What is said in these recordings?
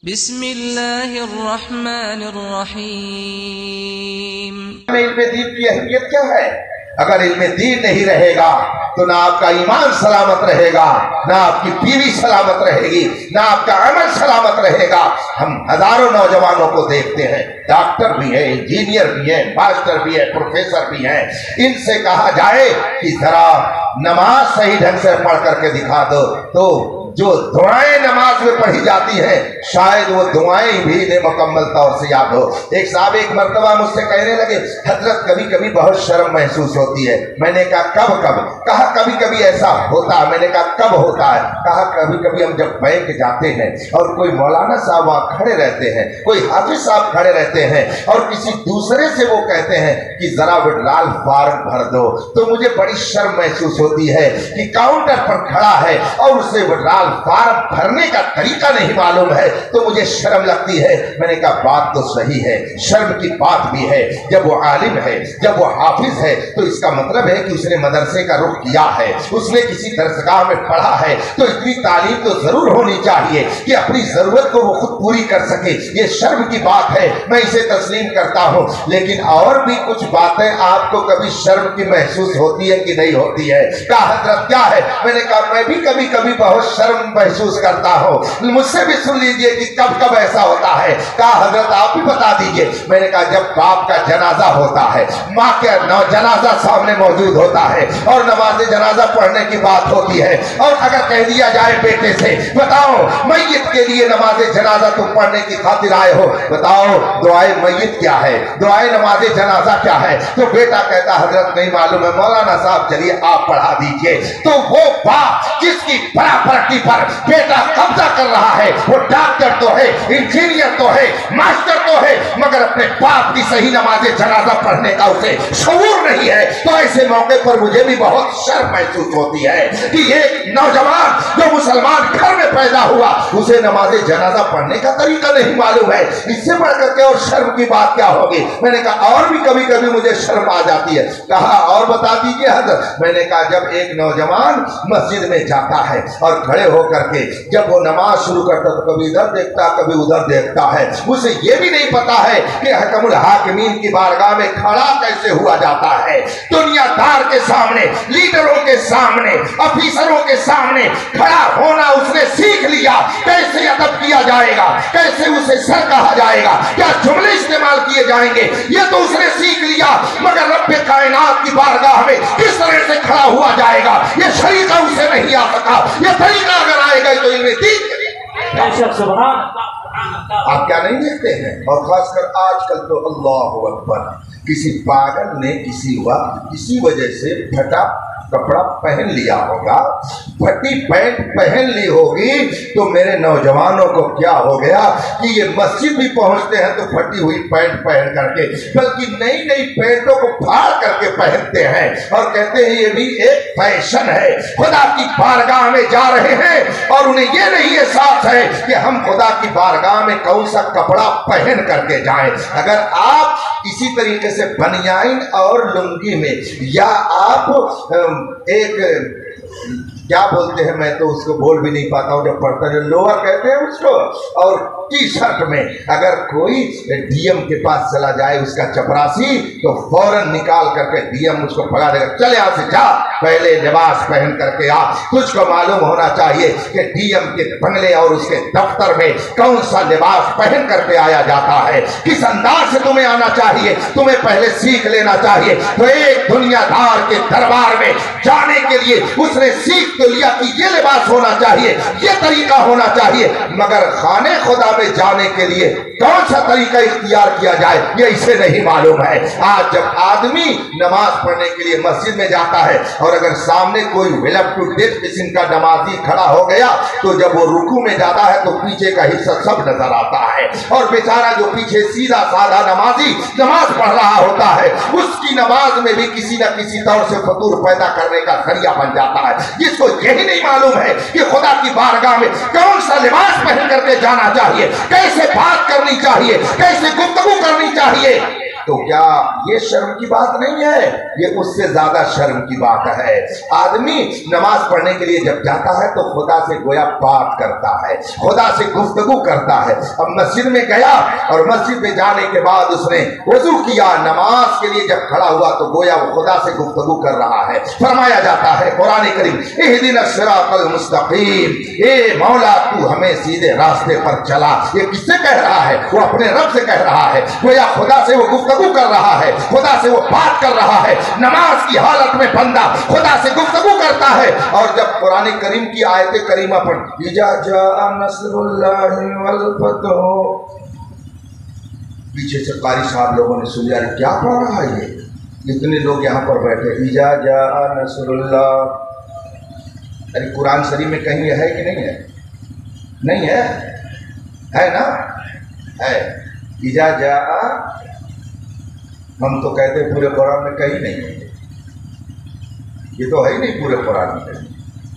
بسم اللہ الرحمن الرحیم۔ علم دین کی اہمیت کیا ہے؟ اگر علم دین نہیں رہے گا تو نہ آپ کا ایمان سلامت رہے گا، نہ آپ کی بیوی سلامت رہے گی، نہ آپ کا عمل سلامت رہے گا۔ ہم ہزاروں نوجوانوں کو دیکھتے ہیں، ڈاکٹر بھی ہیں، انجینئر بھی ہیں، ماسٹر بھی ہیں، پروفیسر بھی ہیں، ان سے کہا جائے کہ ذرا نماز صحیح ڈھنگ سے پڑھ کر کے دکھا دو، تو جو دعائیں نماز میں پڑھی جاتی ہیں شاید وہ دعائیں بھی انہیں مکمل طور سے یاد ہو۔ ایک صاحب ایک مرتبہ مجھ سے کہنے لگے، حضرت کبھی کبھی بہت شرم محسوس ہوتی ہے۔ میں نے کہا کب؟ کہا کبھی کبھی ایسا ہوتا ہے۔ میں نے کہا کب ہوتا ہے؟ کہا کبھی کبھی ہم جب بینک جاتے ہیں اور کوئی مولانا صاحب وہاں کھڑے رہتے ہیں، کوئی حافظ صاحب کھڑے رہتے ہیں اور کسی دوسرے سے وہ کہتے ہیں کہ ذرا وڈرال فارم بھر دو، تو مجھے بڑی شرم محسوس ہوتی ہے کہ کاؤنٹر پر کھڑا ہے اور اسے وڈرال فارم بھرنے کا طریقہ نہیں معلوم ہے، تو مجھے شرم لگتی ہے۔ میں نے کہا بات تو صحیح ہے، شرم کی بات بھی ہے۔ جب وہ عالم ہے، جب وہ حافظ ہے، تو اس کا مطلب ہے کہ اس نے مدرسے کا رخ کیا ہے، اس نے کسی درسگاہ میں پڑھا ہے، تو اتنی تعلیم تو ضرور ہونی چاہیے کہ اپنی ضرورت کو وہ خود پوری کر سکے۔ یہ شرم کی بات ہے، میں اسے تسلیم کرتا ہوں۔ لیکن اور بھی کچھ باتیں آپ کو کبھی شرم کی محسوس ہوتی ہے کہ نہیں ہوتی ہے؟ کہا حضرت کیا ہے؟ میں نے کہا میں بھی کبھی کبھی بہت شرم محسوس کرتا ہوں، مجھ سے بھی سن لیجئے کہ کب کب ایسا ہوتا ہے۔ کہا حضرت آپ بھی بتا دیجئے۔ میں نے کہا جب باپ کا جنازہ ہوتا ہے، ماں کا جنازہ سامنے موجود ہوتا ہے اور نماز جنازہ پڑھنے کی بات ہوتی ہے، اور اگر کہہ دیا جائے بیٹے سے بتاؤ میت کے لیے نماز جنازہ تم پڑھنے کی خاطر آئے ہو، بتاؤ دعائے میت کیا ہے، دعائے نماز جنازہ کیا ہے، تو بیٹا کہتا حضرت نہیں معلوم ہے، مولانا صاحب چلیے آپ پڑھا دیجئے۔ تو وہ باپ جس کی پراپرٹی پر بیٹا قبضہ کر رہا ہے، وہ ڈاکٹر تو ہے، انجینئر تو ہے، ماسٹر تو ہے، مگر اپنے باپ کی صحیح نماز جنازہ پڑھنے کا اسے شعور نہیں ہے، تو ایسے موقع پر مجھے بھی بہت شرم محسوس ہوتی ہے کہ ایک نوجوان جو مسلمان گھر میں پیدا ہوا اسے نماز جنازہ پڑھنے کا طریقہ نہیں معلوم ہے۔ اس سے بڑھ کر کے اور شرم کی بات کیا ہوگی؟ میں نے کہا اور بھی کبھی کبھی مجھے شرم آ جاتی ہے۔ کہا اور بتا دیجئے حضرت۔ میں نے کہا جب ایک نوجوان مسجد میں جاتا ہے اور کھڑے ہو کر کے جب وہ نماز شروع کرتا تو کبھی ادھر دیکھتا کبھی ادھر دیکھتا ہے، اسے یہ بھی نہیں پتا ہے کہ حکم الحاکمین کی بارگاہ میں کھڑا کیسے ہوا جاتا ہے۔ دنیا دار کے سامنے، لیڈروں کے سامنے، افیسروں کے سامنے کھڑا ہونا اس نے سیکھ لیا، کیسے ادب کیا جائے گا، کیسے اسے سر کہا جائے گا، کیا جملے استعمال کیے جائیں گے، یہ تو اس نے سیکھ لیا، مگر رب کائنات کی بارگاہ میں کس طرح سے کھڑا ہوا جائے گا یہ طریقہ اسے نہیں آ سکا۔ یہ طریقہ اگر آئے گا تو علم دین آپ کیا نہیں دیکھتے ہیں؟ اور خاص کر آج کل تو اللہ اکبر، کسی پاگل نے کسی وقت کسی وجہ سے پھٹا کپڑا پہن لیا ہوگا، پھٹی پینٹ پہن لی ہوگی، تو میرے نوجوانوں کو کیا ہو گیا کہ یہ مسجد بھی پہنچتے ہیں تو پھٹی ہوئی پینٹ پہن کر کے، بلکہ نئی نئی پینٹوں کو پھاڑ کر کے پہنتے ہیں اور کہتے ہیں یہ بھی ایک فیشن ہے۔ خدا کی بارگاہ میں جا رہے ہیں اور انہیں یہ نہیں احساس ہے کہ ہم خدا کی بارگاہ میں کون سا کپڑا پہن کر کے جائیں۔ اگر آپ اسی طریقے سے بنیان اور لنگی میں، یا آپ ایک کیا بولتے ہیں، میں تو اس کو بول بھی نہیں پاتا ہوں، جب پڑھتا ہے لوور کہتے ہیں اس کو، اور ٹی شرٹ میں اگر کوئی ڈی ایم کے پاس چلا جائے اس کا چپراسی تو فوراً نکال کر کے ڈی ایم اس کو بھگا دے گا، چلے یہاں سے جا، پہلے لباس پہن کر کے آ۔ تجھ کو معلوم ہونا چاہیے کہ ڈی ایم کے بنگلے اور اس کے دفتر میں کون سا لباس پہن کر کے آیا جاتا ہے، کس انداز سے تمہیں آنا چاہیے، تمہیں پہلے سیکھ لینا چاہیے۔ تو ایک دنیا دار کے دربار میں جانے کے لیے اس نے سیکھ تو لیا کہ یہ لباس ہونا چاہیے، یہ طریقہ ہونا چاہیے، مگر خانے خدا میں جانے کے لیے کون سا طریقہ اختیار کیا جائے یہ اسے نہیں معلوم ہے۔ آج جب آدمی نماز پڑھنے کے لیے مسجد میں جاتا ہے اور اگر سامنے کوئی ویلپ ٹو ڈیتھ قسم کا نمازی کھڑا ہو گیا تو جب وہ رکوع میں جاتا ہے تو پیچھے کا حصہ سب نظر آتا ہے، اور بیچارہ جو پیچھے سیدھا سادہ نمازی نماز پڑھ رہا ہوتا ہے اس کی نماز میں بھی کسی نہ کسی طور سے فطور پیدا کرنے کا ذریعہ بن جاتا ہے، جس کو یہی نہیں معلوم ہے کہ خدا کی بارگاہ میں کون سا لباس پہن کر کے جانا چاہیے، کیسے بات کرنی چاہیے، کیسے گفتگو کرنی چاہیے۔ تو کیا یہ شرم کی بات نہیں ہے؟ یہ اس سے زیادہ شرم کی بات ہے۔ آدمی نماز پڑھنے کے لیے جب جاتا ہے تو خدا سے گویا بات کرتا ہے، خدا سے گفتگو کرتا ہے۔ اب مسجد میں گیا اور مسجد میں جانے کے بعد اس نے وضو کیا، نماز کے لیے جب کھڑا ہوا تو گویا وہ خدا سے گفتگو کر رہا ہے۔ فرمایا جاتا ہے قرآن کریم، اہدنا الصراط المستقیم، اے مولا تو ہمیں سیدھے راستے پر چلا۔ یہ کس سے کہہ رہا ہے؟ وہ اپنے رب سے کہہ رہا ہے، گویا خدا سے وہ گفتگو کر رہا ہے، خدا سے وہ بات کر رہا ہے۔ نماز کی حالت میں بندہ خدا سے گفتگو کرتا ہے۔ اور جب قرآن کریم کی آیت کریمہ پڑھ، اذا جاء نصر اللہ والفتح، پیچھے سے قاری صاحب لوگوں نے سن لیا کیا پڑھ رہا ہے یہ؟ اتنے لوگ یہاں پر بیٹھے، اذا جاء نصر اللہ۔ ارے قرآن شریف میں کہیں یہ ہے کہ نہیں ہے؟ نہیں ہے، ہے نا؟ ہے اذا جاء، ہم تو کہتے ہیں پورے قرآن میں کہیں نہیں ہے، یہ تو ہے ہی نہیں پورے قرآن میں۔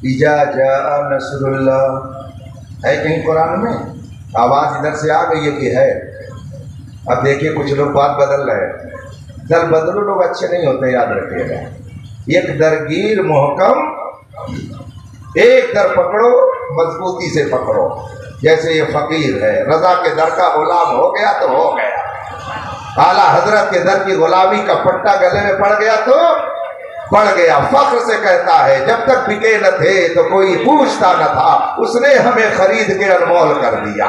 اذا جاء نصر اللہ ہے کہیں قرآن میں؟ آواز ادھر سے آ گئی ہے کہ ہے؟ اب دیکھیے کچھ لوگ بات بدل رہے ہیں، در بدلو لوگ اچھے نہیں ہوتے، یاد رکھیے گا۔ ایک درگیر محکم، ایک در پکڑو مضبوطی سے پکڑو۔ جیسے یہ فقیر ہے، رضا کے در کا غلام ہو گیا تو ہو گیا، اعلیٰ حضرت کے در کی غلامی کا پٹا گلے میں پڑ گیا تو پڑ گیا۔ فخر سے کہتا ہے جب تک بکے نہ تھے تو کوئی پوچھتا نہ تھا، اس نے ہمیں خرید کے انمول کر دیا۔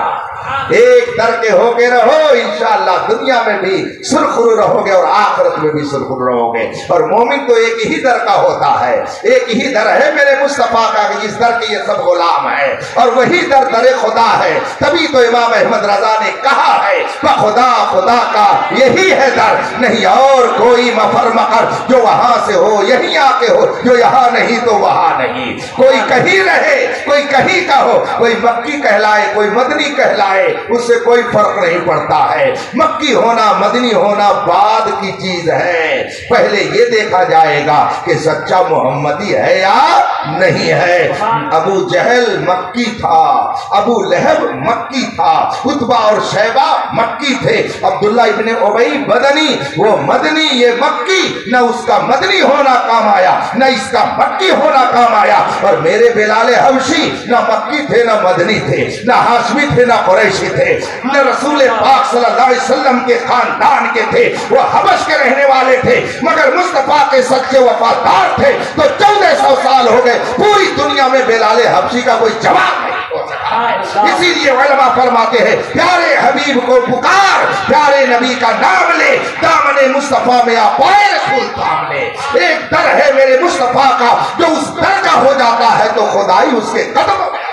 ایک در کے ہو کے رہو، انشاءاللہ دنیا میں بھی سرخرو رہو گے اور آخرت میں بھی سرخرو رہو گے۔ اور مومن تو ایک ہی در کا ہوتا ہے، ایک ہی در ہے میرے مصطفیٰ کا کہ اس در کے یہ سب غلام ہیں، اور وہی در در خدا ہے۔ تبھی تو امام احمد رضا نے کہا ہے خدا خدا کا یہی ہے در، نہیں اور کوئی مفر مقر، جو وہاں سے ہو یہیں آ کے ہو، جو یہاں نہیں تو وہاں نہیں۔ کوئی کہیں رہے کوئی کہیں کا ہو، کوئی مکی کہلائے کوئی مدنی کہلائے، اس سے کوئی فرق نہیں پڑتا ہے۔ مکی ہونا مدنی ہونا بعد کی چیز ہے، پہلے یہ دیکھا جائے گا کہ سچا محمدی ہے یا نہیں ہے۔ ابو جہل مکی تھا، ابو لہب مکی تھا، عتبہ اور شیبہ مکی تھے، عبداللہ ابن ابی بدنی وہ مدنی یہ مکی، نہ اس کا مدنی ہونا کام آیا نہ اس کا مکی ہونا کام آیا۔ اور میرے بلال حبشی نہ مکی تھے نہ مدنی تھے، نہ ہاشمی تھے نہ قریشی تھے، نہ رسول پاک صلی اللہ علیہ وسلم کے خاندان کے تھے، وہ حبش کے رہنے والے تھے، مگر مصطفیٰ کے سچے وفادار تھے۔ تو 1400 سال ہو گئے، پوری دنیا میں بلال حبشی کا کوئی جواب نہیں ہو سکا۔ اسی لیے علماء فرماتے ہیں پیارے حبیب کو پکار، پیارے نبی کا نام لے، دامن مصطفیٰ میں آ پائے رسول تھام لے۔ ایک در ہے میرے مصطفیٰ کا، جو اس در کا ہو جاتا ہے تو خدائی اس کے قدم میں۔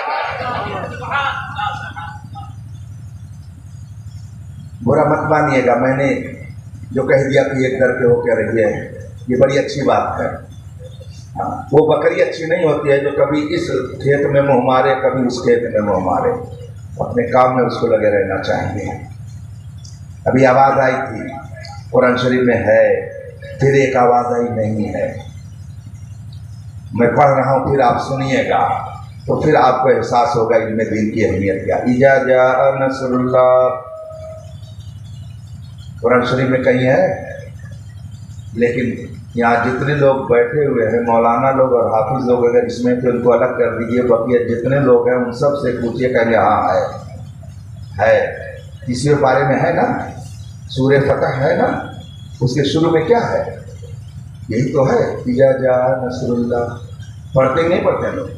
برا مت مانیے گا، میں نے جو کہہ دیا کہ ایک در کے ہو کے رہیے، یہ بڑی اچھی بات ہے۔ وہ بکری اچھی نہیں ہوتی ہے جو کبھی اس کھیت میں منہ مارے کبھی اس کھیت میں منہ مارے، اپنے کام میں اس کو لگے رہنا چاہیے۔ ابھی آواز آئی تھی قرآن شریف میں ہے، پھر ایک آواز آئی نہیں ہے، میں پڑھ رہا ہوں پھر آپ سنیے گا تو پھر آپ کو احساس ہوگا علم دین کی اہمیت کیا۔ اذا جاء نصر اللہ قرآن شریف میں کہیں ہے، لیکن یہاں جتنے لوگ بیٹھے ہوئے ہیں مولانا لوگ اور حافظ لوگ، اگر اس میں تو ان کو الگ کر دیجئے، بقیہ جتنے لوگ ہیں ان سب سے پوچھئے کہیں ہاں ہے اسی بارے میں ہے نا، سورہ فتح ہے نا، اس کے شروع میں کیا ہے؟ یہی تو ہے اذا جاء نصر اللہ۔ پڑھتے ہی نہیں پڑھتے لوگ،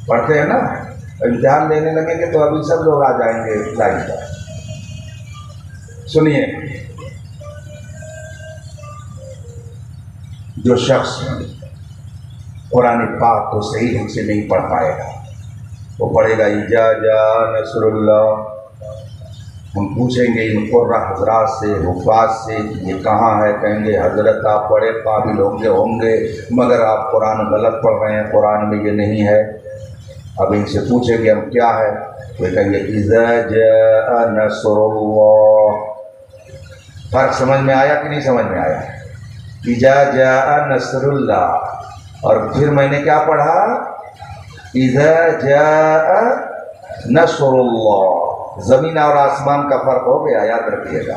پڑھتے ہیں نا، امتحان لینے لگیں گے تو ابھی سب لوگ آ جائیں گے لائن پر۔ سنیے، جو شخص قرآن پاک کو صحیح ڈھنگ سے نہیں پڑھ پائے گا وہ پڑھے گا اذا جاء نصر اللہ۔ ہم پوچھیں گے ان قرہ حضرات سے حفاظ سے یہ کہاں ہے، کہیں گے حضرت آپ بڑے قابل ہوں گے مگر آپ قرآن غلط پڑھ رہے ہیں، قرآن میں یہ نہیں ہے۔ اب ان سے پوچھیں گے ہم کیا ہے، وہ کہیں گے اذا جاء نصر اللہ۔ فرق سمجھ میں آیا کہ نہیں سمجھ میں آیا؟ اذا جاء نصر اللہ، اور پھر میں نے کیا پڑھا؟ اذا جاء نصر اللہ۔ زمین اور آسمان کا فرق ہو گیا، یاد رکھیے گا۔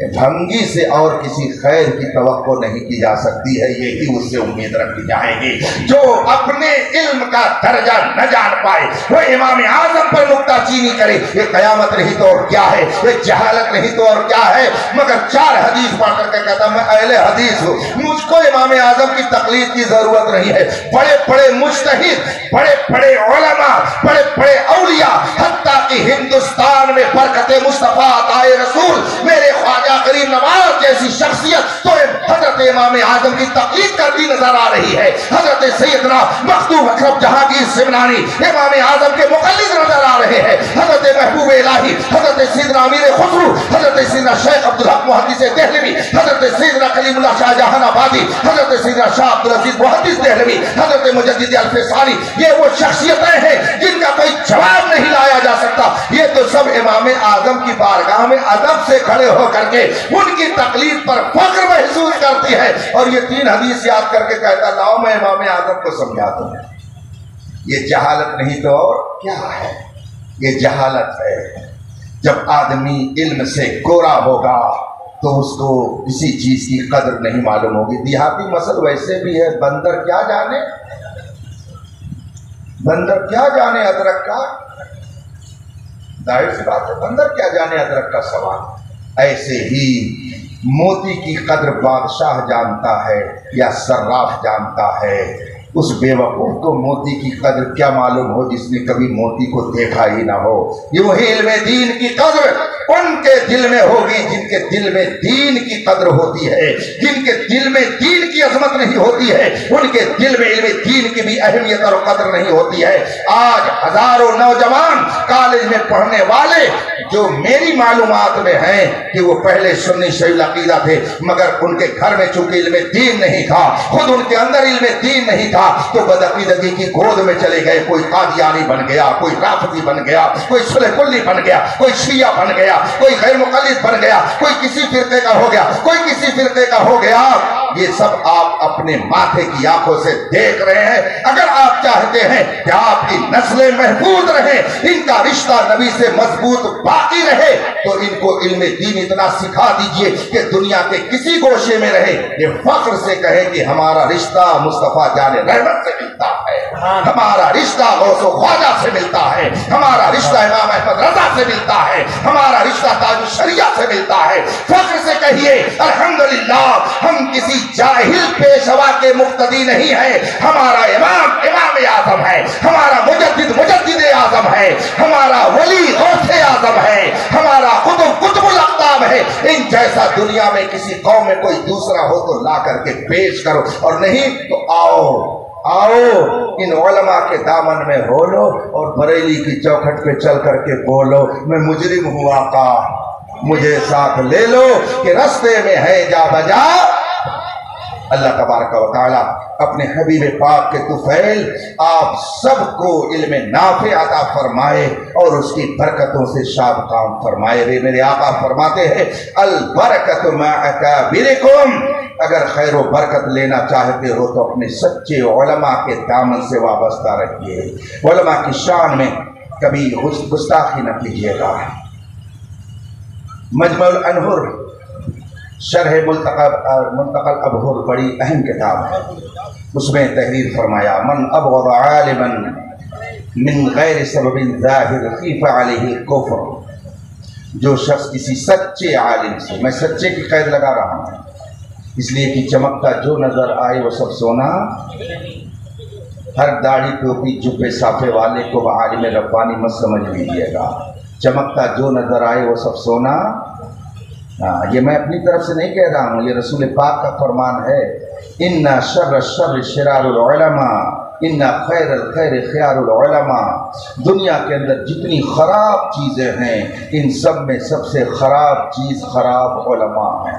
بھنگی سے اور کسی خیر کی توقع نہیں کی جا سکتی ہے، یہی اس سے امید رکھی جائے گی۔ جو اپنے علم کا درجہ نہ جان پائے وہ امام اعظم پر نکتہ چینی کرے، یہ قیامت نہیں تو اور کیا ہے، یہ جہالت نہیں تو اور کیا ہے۔ مگر 4 حدیث پڑھ کر کے کہتا میں اہل حدیث ہوں، مجھ کو امام اعظم کی تقلید کی ضرورت نہیں ہے۔ بڑے بڑے مجتہد، بڑے بڑے علماء، بڑے بڑے اولیاء، حتیٰ کہ ہندوستان میں برکت مصطفیٰ عطائے رسول میرے خواجہ غریب نواز جیسی شخصیت تو حضرت امام اعظم کی تقلید کرتی نظر آ رہی ہے۔ حضرت سیدنا مخدوم اکرم جہانگیر سمنانی امام اعظم کے مقلد نظر آ رہے ہیں۔ حضرت محبوب الہی، حضرت سیدنا امیر خسرو، حضرت سیدنا شیخ عبدالحق محدث دہلوی، حضرت سیدنا کلیم اللہ شاہ جہان آبادی، حضرت سیدنا شاہ عبدالعزیز محدث دہلوی، حضرت مجدد الفسانی، یہ وہ شخصیتیں ہیں جن کا کوئی جواب نہیں لایا جا سکتا۔ یہ تو سب امام اعظم کی بارگاہ میں ادب سے کھڑے ہو کر کے ان کی تقلید پر فخر محسوس کرتی ہے، اور یہ 3 حدیث یاد کر کے کہتا لاؤ میں امام اعظم کو سمجھا دوں۔ یہ جہالت نہیں تو اور کیا ہے، یہ جہالت ہے۔ جب آدمی علم سے گورا ہوگا تو اس کو کسی چیز کی قدر نہیں معلوم ہوگی۔ دیہاتی مسل ویسے بھی ہے، بندر کیا جانے، بندر کیا جانے ادرک کا، ظاہر سی بات ہے بندر کیا جانے ادرک کا سوال۔ ایسے ہی موتی کی قدر بادشاہ جانتا ہے یا صراف جانتا ہے، اس بے وقوف کو موتی کی قدر کیا معلوم ہو جس نے کبھی موتی کو دیکھا ہی نہ ہو۔ یہ وہی علم دین کی قدر ان کے دل میں ہوگی جن کے دل میں دین کی قدر ہوتی ہے، جن کے دل میں دین کی عظمت نہیں ہوتی ہے، ان کے دل میں علم دین کی بھی اہمیت اور قدر نہیں ہوتی ہے۔ آج ہزاروں نوجوان کالج میں پڑھنے والے جو میری معلومات میں ہیں کہ وہ پہلے سنی شیعہ العقیدہ تھے، مگر ان کے گھر میں چونکہ علم دین نہیں تھا، خود ان کے اندر علم دین نہیں تھا، تو بدعقیدگی کی گود میں چلے گئے۔ کوئی قادیانی بن گیا، کوئی رافضی بن گیا، کوئی صلح کلی بن گیا، کوئی شیعہ بن گیا، کوئی غیر مقلد بن گیا، کوئی کسی فرقے کا ہو گیا، کوئی کسی فرقے کا ہو گیا۔ یہ سب آپ اپنے ماتھے کی آنکھوں سے دیکھ رہے ہیں۔ اگر آپ چاہتے ہیں کہ آپ کی نسلیں محفوظ رہیں، ان کا رشتہ نبی سے مضبوط باقی رہے، تو ان کو علم دین اتنا سکھا دیجئے کہ دنیا کے کسی گوشے میں رہے یہ فخر سے کہے کہ ہمارا رشتہ مصطفیٰ جان رحمت سے ملتا ہے، ہمارا رشتہ غوث و خواجہ سے ملتا ہے، ہمارا رشتہ امام احمد رضا سے ملتا ہے، ہمارا رشتہ تاج الشریعہ سے ملتا ہے۔ فخر سے کہیے الحمدللہ ہم کسی جاہل پیشوا کے مقتدی نہیں ہیں، ہمارا امام اعظم ہے، ہمارا مجدد اعظم ہے، ہمارا ولی غوث اعظم ہے، ہمارا قطب الاقطاب ہے۔ ان جیسا دنیا میں کسی قوم میں کوئی دوسرا ہو تو لا کر کے پیش کرو، اور نہیں تو آؤ ان علماء کے دامن میں ہو لو اور بریلی کی چوکھٹ پہ چل کر کے بولو میں مجرم ہوں آقا، مجھے ساتھ لے لو کہ رستے میں ہے جا بجا۔ اللہ تبارک و تعالیٰ اپنے حبیب پاک کے طفیل آپ سب کو علم نافع عطا فرمائے اور اس کی برکتوں سے شاد کام فرمائے۔ میرے آقا فرماتے ہیں البرکت مع اکابرکم، اگر خیر و برکت لینا چاہتے ہو تو اپنے سچے علماء کے دامن سے وابستہ رکھیے، علماء کی شان میں کبھی گستاخی نہ کیجیے گا۔ مجمع الانہر شرح منتقل ابہر بڑی اہم کتاب ہے، اس میں تحریر فرمایا من ابغض عالما من غیر سبب ظاہر خیف علیہ الکفر، جو شخص کسی سچے عالم سے، میں سچے کی قید لگا رہا ہوں اس لیے کہ چمکتا جو نظر آئے وہ سب سونا، ہر داڑھی ٹوپی جبے صافے والے کو وہ عالم ربانی مت سمجھ لیجیے گا، چمکتا جو نظر آئے وہ سب سونا۔ یہ میں اپنی طرف سے نہیں کہہ رہا ہوں، یہ رسول پاک کا فرمان ہے ان شر الشر شرار العلماء ان خیر الخیر خیار العلماء۔ دنیا کے اندر جتنی خراب چیزیں ہیں ان سب میں سب سے خراب چیز خراب علماء ہیں۔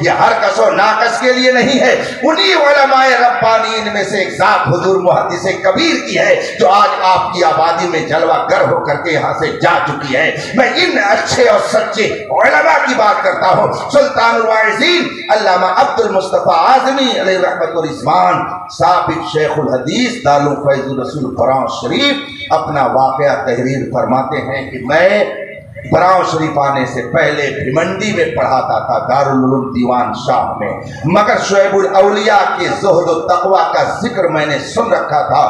یہ ہر کس و ناکس کے لیے نہیں ہے، انہی علماء ربانین میں سے ایک ذات حضور محدث کبیر کی ہے جو آج آپ کی آبادی میں جلوہ گر ہو کر کے یہاں سے جا چکی ہے۔ میں ان اچھے اور سچے علماء کی بات کرتا ہوں۔ سلطان الواعظین علامہ عبد المصطفیٰ اعظمی علیہ رحمت و رضوان، سابق شیخ الحدیث دارالعلوم فیض الرسول براؤں شریف اپنا واقعہ تحریر فرماتے ہیں کہ میں براؤں شریف آنے سے پہلے بھمنڈی میں پڑھاتا تھا، دارالعلوم دیوان شاہ میں، مگر شعیب الاولیاء کے زہد و تقوی کا ذکر میں نے سن رکھا تھا۔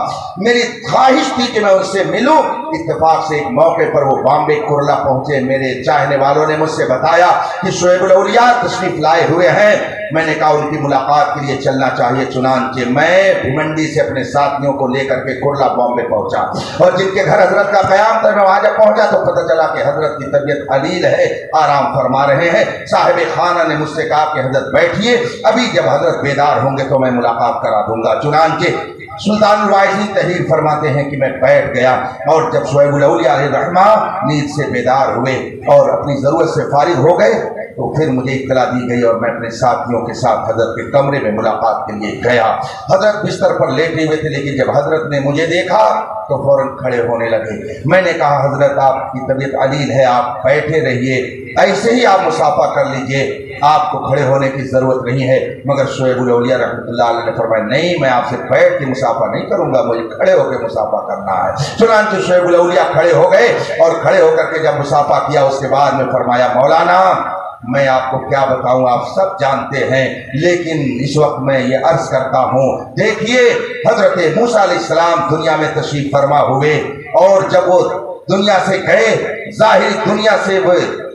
میری خواہش تھی کہ میں ان سے ملوں۔ اتفاق سے ایک موقع پر وہ بامبے کرلا پہنچے، میرے چاہنے والوں نے مجھ سے بتایا کہ شعیب الاولیاء تشریف لائے ہوئے ہیں۔ میں نے کہا ان کی ملاقات کے لیے چلنا چاہیے، چنانچہ میں بھمنڈی سے اپنے ساتھیوں کو لے کر کے کرلا بامبے پہنچا، اور جن کے گھر حضرت کا قیام تھا میں وہاں جب پہنچا تو پتہ چلا کہ حضرت کی طبیعت علیل ہے، آرام فرما رہے ہیں۔ صاحب خانہ نے مجھ سے کہا کہ حضرت بیٹھیے، ابھی جب حضرت بیدار ہوں گے تو میں ملاقات کرا دوں گا۔ چنانچہ سلطان الواعظین تحریر فرماتے ہیں کہ میں بیٹھ گیا، اور جب شعیب الاولیاء علیہ الرحمہ نیند سے بیدار ہوئے اور اپنی ضرورت سے فارغ ہو گئے تو پھر مجھے اطلاع دی گئی اور میں اپنے ساتھیوں کے ساتھ حضرت کے کمرے میں ملاقات کے لیے گیا۔ حضرت بستر پر لیٹے ہوئے تھے، لیکن جب حضرت نے مجھے دیکھا تو فوراً کھڑے ہونے لگے۔ میں نے کہا حضرت آپ کی طبیعت علیل ہے، آپ بیٹھے رہیے، ایسے ہی آپ مصافحہ کر لیجئے، آپ کو کھڑے ہونے کی ضرورت نہیں ہے۔ مگر شعیب الاولیاء رحمۃ اللہ علیہ نے فرمایا نہیں، میں آپ سے بیٹھ کے مصافحہ نہیں کروں گا، مجھے کھڑے ہو کے مصافحہ کرنا ہے۔ چنانچہ شعیب الاولیاء کھڑے ہو گئے، اور کھڑے ہو کر کے جب مصافحہ کیا اس کے بعد میں فرمایا مولانا میں آپ کو کیا بتاؤں، آپ سب جانتے ہیں، لیکن اس وقت میں یہ عرض کرتا ہوں، دیکھیے حضرت موسیٰ علیہ السلام دنیا میں تشریف فرما ہوئے، اور جب وہ دنیا سے گئے، ظاہری دنیا سے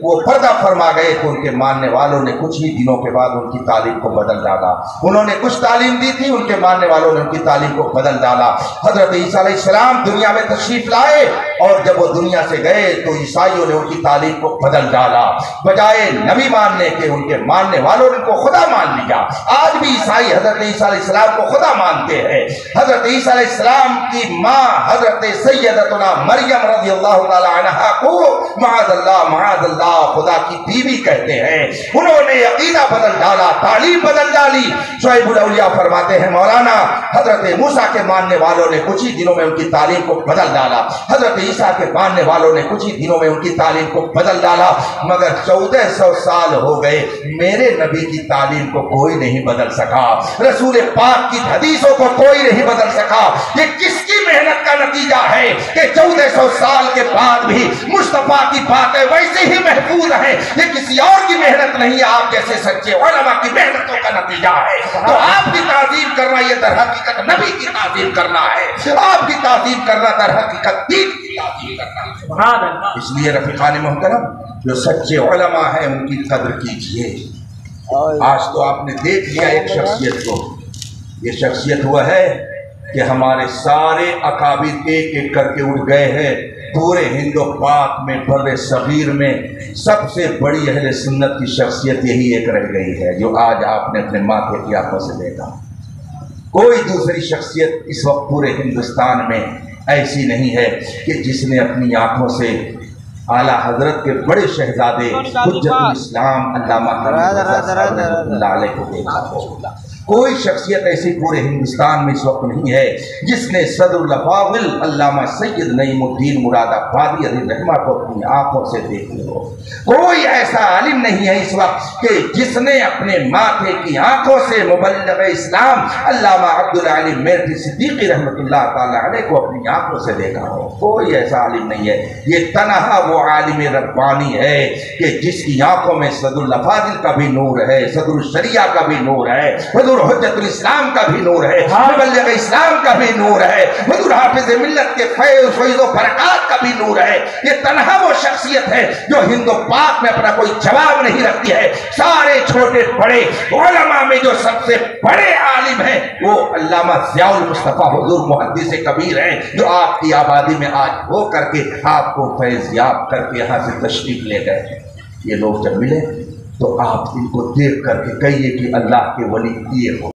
وہ پردہ فرما گئے تو ان کے ماننے والوں نے کچھ ہی دنوں کے بعد ان کی تعلیم کو بدل ڈالا۔ انہوں نے کچھ تعلیم دی تھی، ان کے ماننے والوں نے ان کی تعلیم کو بدل ڈالا۔ حضرت عیسیٰ علیہ السلام دنیا میں تشریف لائے، اور جب وہ دنیا سے گئے تو عیسائیوں نے ان کی تعلیم کو بدل ڈالا، بجائے نبی ماننے کے ان کے ماننے والوں نے ان کو خدا مان لیا۔ آج بھی عیسائی حضرت عیسیٰ علیہ السلام کو خدا مانتے ہیں۔ حضرت عیسیٰ علیہ السلام کی ماں حضرت سیدتنا مریم رضی اللہ تعالی عنہا کو معاذ اللہ خدا کی بیوی کہتے ہیں۔ انہوں نے عقیدہ بدل ڈالا، تعلیم بدل ڈالی۔ شعیب الاولیاء فرماتے ہیں مولانا حضرت موسیٰ کے ماننے والوں نے کچھ ہی دنوں میں ان کی تعلیم کو بدل ڈالا، حضرت عیسیٰ کے ماننے والوں نے کچھ ہی دنوں میں ان کی تعلیم کو بدل ڈالا، مگر 1400 سال ہو گئے میرے نبی کی تعلیم کو کوئی نہیں بدل سکا، رسول پاک کی حدیثوں کو کوئی نہیں بدل سکا۔ یہ کس کی محنت کا نتیجہ ہے کہ 1400 سال کے بعد بھی مصطفیٰ کی باتیں ویسے ہی محفوظ ہیں؟ یہ کسی اور کی محنت نہیں ہے، آپ جیسے سچے علماء کی محنتوں کا نتیجہ ہے۔ تو آپ کی تعظیم کرنا یہ در حقیقت نبی کی تعظیم کرنا ہے، آپ کی تعظیم کرنا در حقیقت دین کی تعظیم کرنا ہے۔ اس لیے رفیقان محترم جو سچے علماء ہیں ان کی قدر کیجئے۔ آج تو آپ نے دیکھ لیا ایک شخصیت کو، یہ شخصیت ہوا ہے کہ ہمارے سارے اکابر ایک ایک کر کے اٹھ گئے ہیں۔ پورے ہند و پاک میں بر صغیر میں سب سے بڑی اہل سنت کی شخصیت یہی ایک رہ گئی ہے جو آج آپ نے اپنے ماتھے کی آنکھوں سے دیکھا۔ کوئی دوسری شخصیت اس وقت پورے ہندوستان میں ایسی نہیں ہے کہ جس نے اپنی آنکھوں سے اعلیٰ حضرت کے بڑے شہزادے حجت الاسلام علامہ اللہ علیہ کو دیکھا ہو۔ کوئی شخصیت ایسی پورے ہندوستان میں اس وقت نہیں ہے جس نے صدر الافاضل علامہ سید نعیم الدین مراد آبادی علیہ رحمہ کو اپنی آنکھوں سے دیکھی ہو۔ کوئی ایسا عالم نہیں ہے اس وقت کہ جس نے اپنے ماتھے کی آنکھوں سے مبلغ اسلام علامہ عبدالعلی میرٹھی صدیقی رحمۃ اللہ تعالی علیہ کو اپنی آنکھوں سے دیکھا ہو۔ کوئی ایسا عالم نہیں ہے۔ یہ تنہا وہ عالم ربانی ہے کہ جس کی آنکھوں میں صدر الافاضل کا بھی نور ہے، صدر الشریعہ کا بھی نور ہے، حضور حجت الاسلام کا بھی نور ہے، مبلغ اسلام کا بھی نور ہے، حضور حافظ ملت کے فیض و برکات کا بھی نور ہے۔ یہ تنہا وہ شخصیت ہے جو ہند و پاک میں اپنا کوئی جواب نہیں رکھتی ہے۔ سارے چھوٹے بڑے علماء میں جو سب سے بڑے عالم ہیں وہ علامہ ضیاء المصطفیٰ حضور محدث کبیر ہیں، جو آپ کی آبادی میں آج ہو کر کے آپ کو فیض یاب کر کے یہاں سے تشریف لے گئے۔ یہ لوگ جب ملے تو آپ ان کو دیکھ کر کے کہیے کہ اللہ کے ولی یہ ہو۔